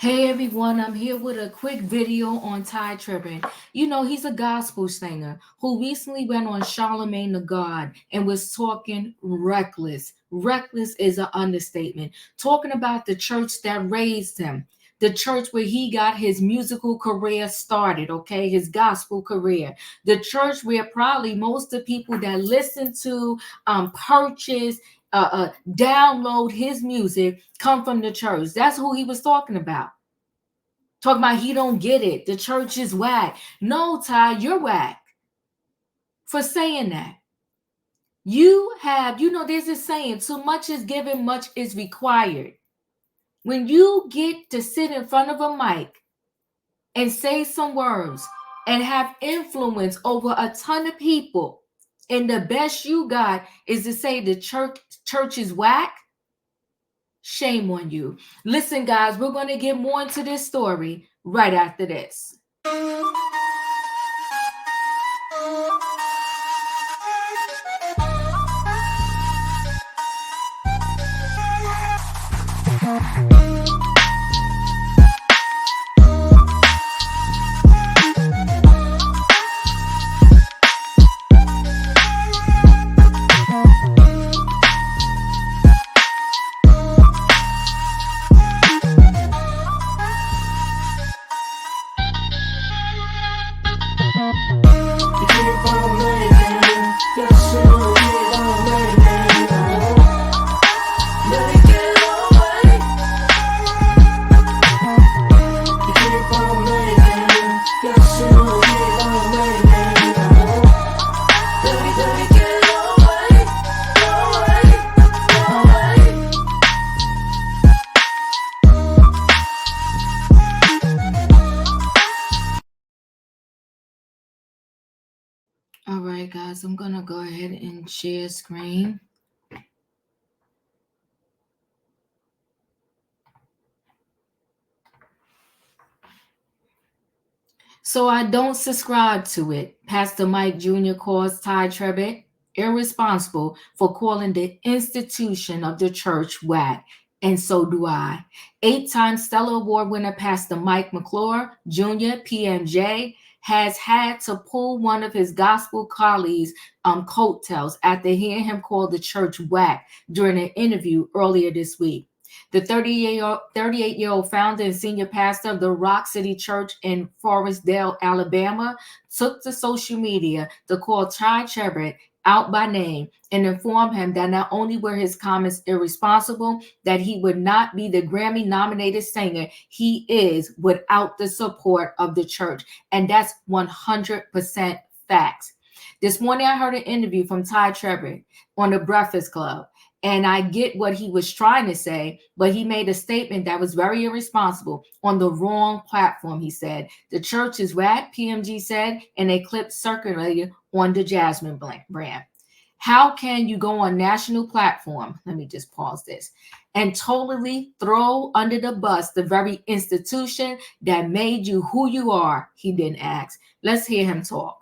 Hey everyone, I'm here with a quick video on Tribbett. You know, he's a gospel singer who recently went on Charlemagne the God and was talking reckless. Reckless is an understatement. Talking about the church that raised him, the church where he got his musical career started, okay, his gospel career. The church where probably most of the people that listen to, purchase, download his music come from the church. That's who he was talking about. Talking about he don't get it. The church is whack. No, Ty, you're whack for saying that. There's a saying, too much is given, much is required. When you get to sit in front of a mic and say some words and have influence over a ton of people, and the best you got is to say the church is whack, shame on you. Listen, guys, we're going to get more into this story right after this. All right, guys, I'm going to go ahead and share screen. So I don't subscribe to it. Pastor Mike Jr. calls Tribbett irresponsible for calling the institution of the church whack. And so do I. 8-time Stellar Award winner Pastor Mike McClure Jr., PMJ, has had to pull one of his gospel colleagues' coattails after hearing him call the church whack during an interview earlier this week. The 38-year-old founder and senior pastor of the Rock City Church in Forestdale, Alabama, took to social media to call Tribbett out by name and inform him that not only were his comments irresponsible, that he would not be the Grammy-nominated singer he is without the support of the church. And that's 100% facts. This morning, I heard an interview from Tribbett on The Breakfast Club. And I get what he was trying to say, but he made a statement that was very irresponsible on the wrong platform, he said. The church is whack, PMG said, and a clip circulated on the Jasmine brand. How can you go on national platform, let me just pause this, and totally throw under the bus the very institution that made you who you are? He didn't ask. Let's hear him talk.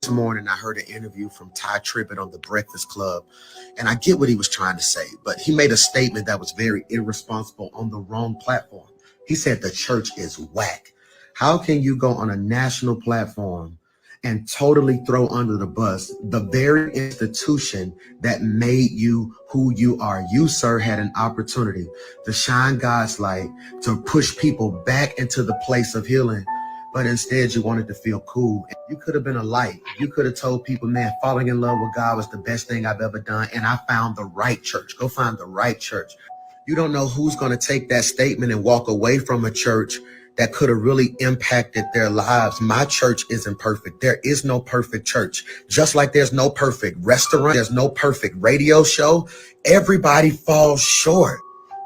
This morning, I heard an interview from Tribbett on The Breakfast Club, and I get what he was trying to say, but he made a statement that was very irresponsible on the wrong platform. He said the church is whack. How can you go on a national platform and totally throw under the bus the very institution that made you who you are? You, sir, had an opportunity to shine God's light, to push people back into the place of healing, but instead you wanted to feel cool. You could have been a light. You could have told people, man, falling in love with God was the best thing I've ever done, and I found the right church. Go find the right church. You don't know who's going to take that statement and walk away from a church that could have really impacted their lives. My church isn't perfect. There is no perfect church. Just like there's no perfect restaurant, there's no perfect radio show. Everybody falls short.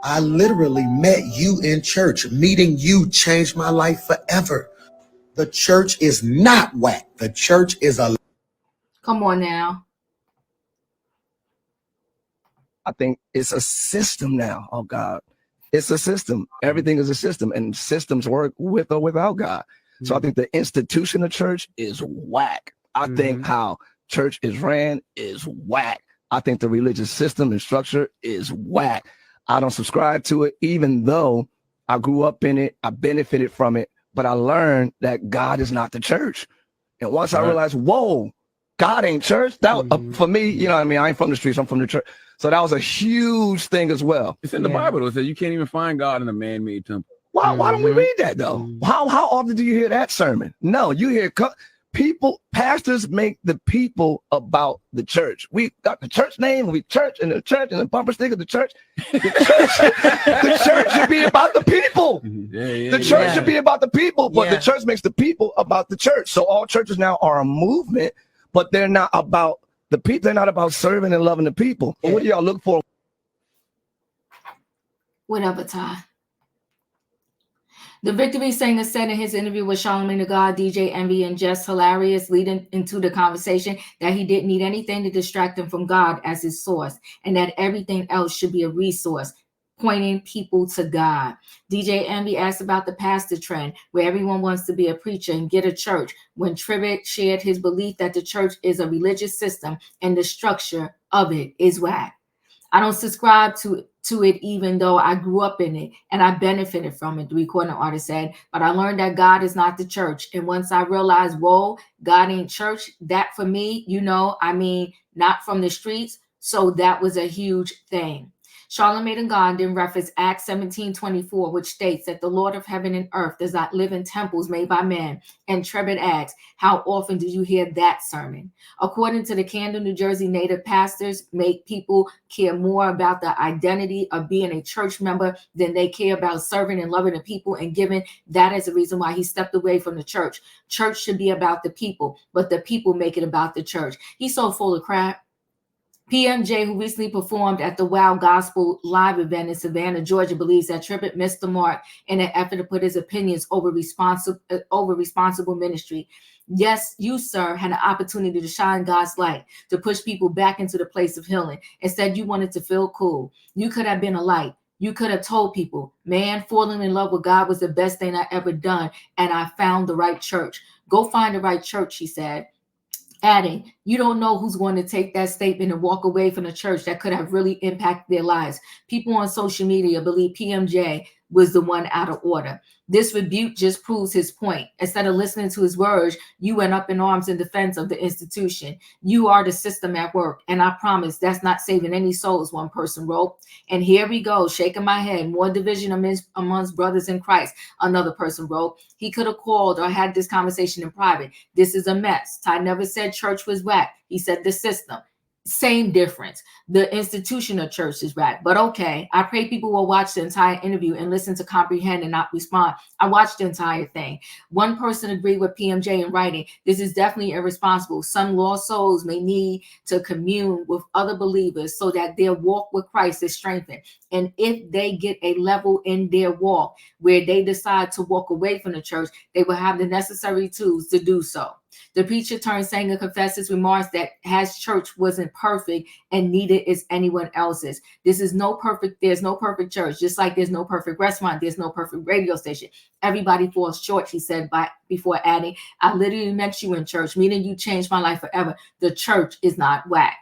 I literally met you in church. Meeting you changed my life forever. The church is not whack. The church is a... Come on now. I think it's a system now. Oh God, it's a system. Everything is a system, and systems work with or without God. So I think the institution of church is whack. I think how church is ran is whack. I think the religious system and structure is whack. I don't subscribe to it, even though I grew up in it. I benefited from it, but I learned that God is not the church. And once I realized, whoa, God ain't church. That for me, you know what I mean? I ain't from the streets. I'm from the church. So that was a huge thing as well. It's in the Bible, though. It says you can't even find God in a man-made temple. Why don't we read that, though? How often do you hear that sermon? No, you hear people, pastors make the people about the church. We got the church name, we church and the bumper sticker, the church. The church should be about the people. The church should be about the people, but the church makes the people about the church. So all churches now are a movement, but they're not about the people. They're not about serving and loving the people. What do y'all look for? Whatever, Ty. The Victory Singer said in his interview with Charlamagne the God, DJ Envy, and Just Hilarious, leading into the conversation, that he didn't need anything to distract him from God as his source, and that everything else should be a resource, pointing people to God. DJ Envy asked about the pastor trend, where everyone wants to be a preacher and get a church, when Tribbett shared his belief that the church is a religious system and the structure of it is whack. I don't subscribe to it, even though I grew up in it and I benefited from it, the recording artist said. But I learned that God is not the church. And once I realized, whoa, God ain't church, that for me, not from the streets. So that was a huge thing. Charlamagne the God then referenced Acts 17:24, which states that the Lord of heaven and earth does not live in temples made by men. And Tribbett asks, how often do you hear that sermon? According to the Camden, New Jersey native, pastors make people care more about the identity of being a church member than they care about serving and loving the people, and given that as a reason why he stepped away from the church. Church should be about the people, but the people make it about the church. He's so full of crap. PMJ, who recently performed at the WOW Gospel Live event in Savannah, Georgia, believes that Tribbett missed the mark in an effort to put his opinions over responsible ministry. Yes, you, sir, had an opportunity to shine God's light, to push people back into the place of healing. Instead, you wanted to feel cool. You could have been a light. You could have told people, man, falling in love with God was the best thing I ever done, and I found the right church. Go find the right church, he said. Adding, you don't know who's going to take that statement and walk away from the church that could have really impacted their lives. People on social media believe PMJ was the one out of order. This rebuke just proves his point. Instead of listening to his words, you went up in arms in defense of the institution. You are the system at work, and I promise that's not saving any souls, one person wrote. And here we go, shaking my head, more division amongst brothers in Christ, another person wrote. He could have called or had this conversation in private. This is a mess. Ty never said church was whack. He said the system. Same difference. The institution of church is whack. But okay, I pray people will watch the entire interview and listen to comprehend and not respond. I watched the entire thing. One person agreed with PMJ in writing, this is definitely irresponsible. Some lost souls may need to commune with other believers so that their walk with Christ is strengthened. And if they get a level in their walk where they decide to walk away from the church, they will have the necessary tools to do so. The preacher turned singer confesses remarks that his church wasn't perfect and neither is anyone else's. There's no perfect church, just like there's no perfect restaurant, there's no perfect radio station. Everybody falls short, he said before adding, I literally met you in church, meaning you changed my life forever. The church is not whack.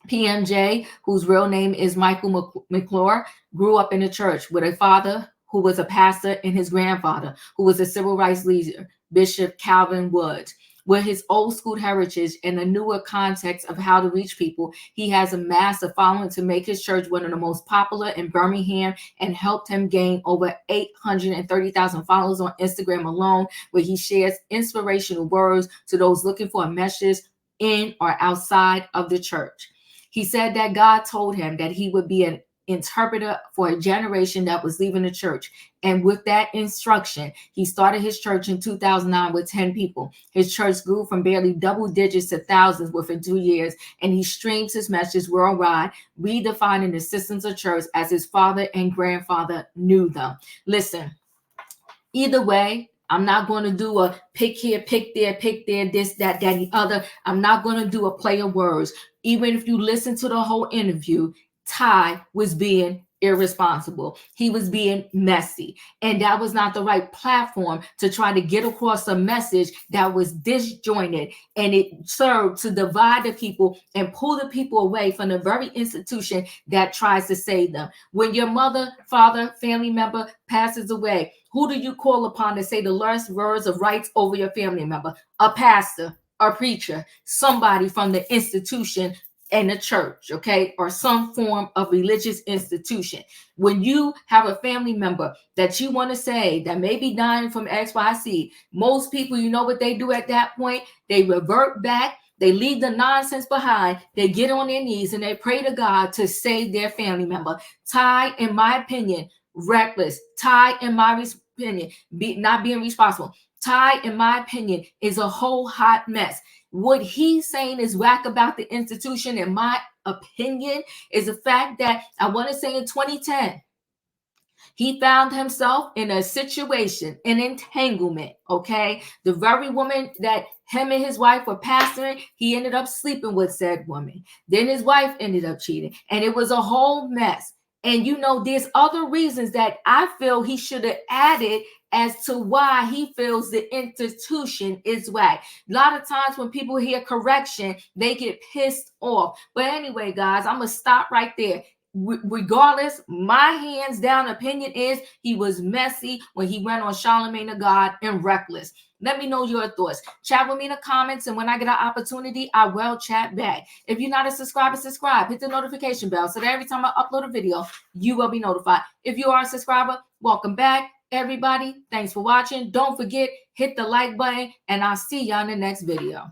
PMJ, whose real name is Michael McClure, grew up in the church with a father who was a pastor and his grandfather, who was a civil rights leader, Bishop Calvin Woods. With his old school heritage and a newer context of how to reach people, he has amassed a following to make his church one of the most popular in Birmingham and helped him gain over 830,000 followers on Instagram alone, where he shares inspirational words to those looking for a message in or outside of the church. He said that God told him that he would be an interpreter for a generation that was leaving the church. And with that instruction, he started his church in 2009 with 10 people. His church grew from barely double digits to thousands within 2 years, and he streams his messages worldwide, redefining the systems of church as his father and grandfather knew them. Listen, either way, I'm not going to do a pick here, pick there, this, that, the other. I'm not going to do a play of words. Even if you listen to the whole interview, Ty was being irresponsible. He was being messy. And that was not the right platform to try to get across a message that was disjointed. And it served to divide the people and pull the people away from the very institution that tries to save them. When your mother, father, family member passes away, who do you call upon to say the last words of rights over your family member? A pastor, a preacher, somebody from the institution and the church, okay, or some form of religious institution. When you have a family member that you want to say that may be dying from XYZ, most people, you know what they do at that point? They revert back. They leave the nonsense behind. They get on their knees and they pray to God to save their family member. Ty, in my opinion, reckless. Ty, in my opinion, not being responsible. Ty, in my opinion, is a whole hot mess. What he's saying is whack about the institution, in my opinion, is the fact that I want to say in 2010, he found himself in a situation, an entanglement, okay? The very woman that him and his wife were pastoring, he ended up sleeping with said woman. Then his wife ended up cheating, and it was a whole mess. And you know, there's other reasons that I feel he should have added as to why he feels the institution is whack. A lot of times when people hear correction, they get pissed off. But anyway, guys, I'm going to stop right there. Regardless, my hands down opinion is he was messy when he went on Charlemagne the God and reckless. Let me know your thoughts. Chat with me in the comments, and when I get an opportunity, I will chat back. If you're not a subscriber, subscribe. Hit the notification bell so that every time I upload a video, you will be notified. If you are a subscriber, welcome back. Everybody, thanks for watching. Don't forget, hit the like button, and I'll see y'all in the next video.